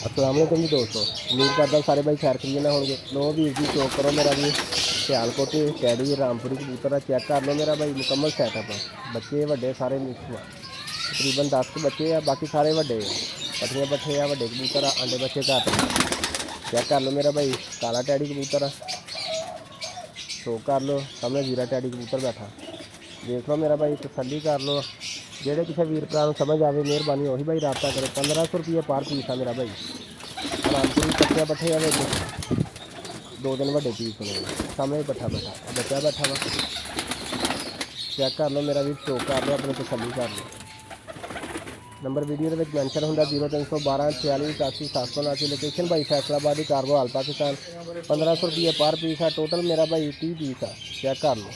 अस्सलाम वालेकुम जी दोस्तों, उम्मीद करता सारे भाई खैर खरीद ना होंगे। लो वीर जी चौक करो मेरा भी सियालकोट कैडी रामपुरी कबूतर है, चेक कर लो मेरा भाई मुकम्मल सैटअप है। बच्चे वड्डे सारे मिक्स हुआ, तकरीबन 10 बच्चे आ, बाकी सारे वड्डे पट्ठियाँ पट्ठे आ, वड्डे कबूतर आ, अंडे बच्चे घट चेक कर लो मेरा भाई। काला टैडी कबूतर है, शो कर लो सामने जीरा टैडी कबूतर बैठा, देख लो मेरा भाई तसल्ली कर लो। जेड़े किसी वीर भरा समझ आए मेहरबानी वही भाई रबता करे। 1500 रुपये पर पीस आ मेरा भाई। रामपुरी पट्ठिया पट्ठे आ, दो दिन वड्डे पीस ने सामने पट्ठा बैठा बच्चा बैठा वा, चेक कर लो मेरा भी शो कर लो, अपने तसल्ली कर लो। नंबर वीडियो के मैंशन होंगे 0312 46 81 779। लोकेशन भाई फैसलाबाद कार्गो हाल पाकिस्तान। 1500 रुपये पर पीस है, टोटल मेरा भाई 30 पीस है, चेक कर लो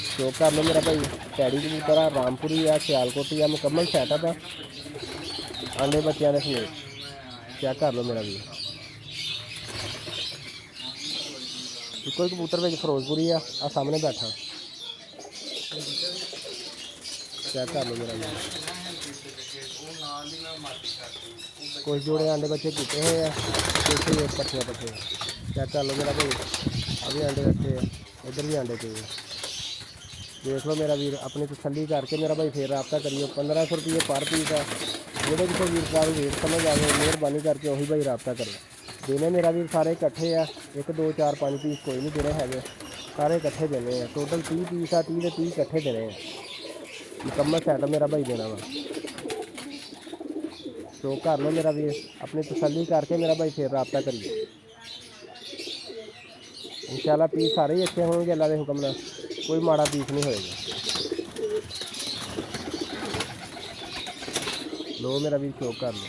शो कर लो मेरा भाई। टैडी कबूतर आ, रामपुरी आ, सियालकोटी आ, मुकम्मल सैटअप है, अंडे बच्चों के समेत, चेक कर लो मेरा भी। कोई कबूतर में फिरोजपुरी आ सामने बैठा, चेक कर लो मेरा भी। कुछ जोड़े अंडे बच्चे किए हुए हैं, कुछ पट्ठिया पट्ठे, चेक कर लो मेरा भाई। अभी अंडे रखे हैं, इधर भी अंडे पे देख लो मेरा वीर, अपनी तसल्ली करके मेरा भाई फिर रबता करिए। 1500 रुपये पर पीस है, जोड़े किसी वीर का रेट समझ आए मेहरबानी करके वही भाई रबता करे। देने मेरा वीर सारे इकट्ठे आ, 1 2 4 5 पीस कोई नहीं देने है, सारे इकट्ठे देने हैं। टोटल 30 पीस आ, 30 के 30 इकट्ठे देने हैं, मुकम्मल सैटअप मेरा भाई देना वा। शो कर लो मेरा वीर, अपनी तसल्ली करके मेरा भाई फिर रबता करिए। इंशाल्लाह पीस सारे ही अच्छे होंगे अल्लाह के हुक्म नाल, कोई माड़ा पीस नहीं होएगा। लो मेरा भी शो कर लो।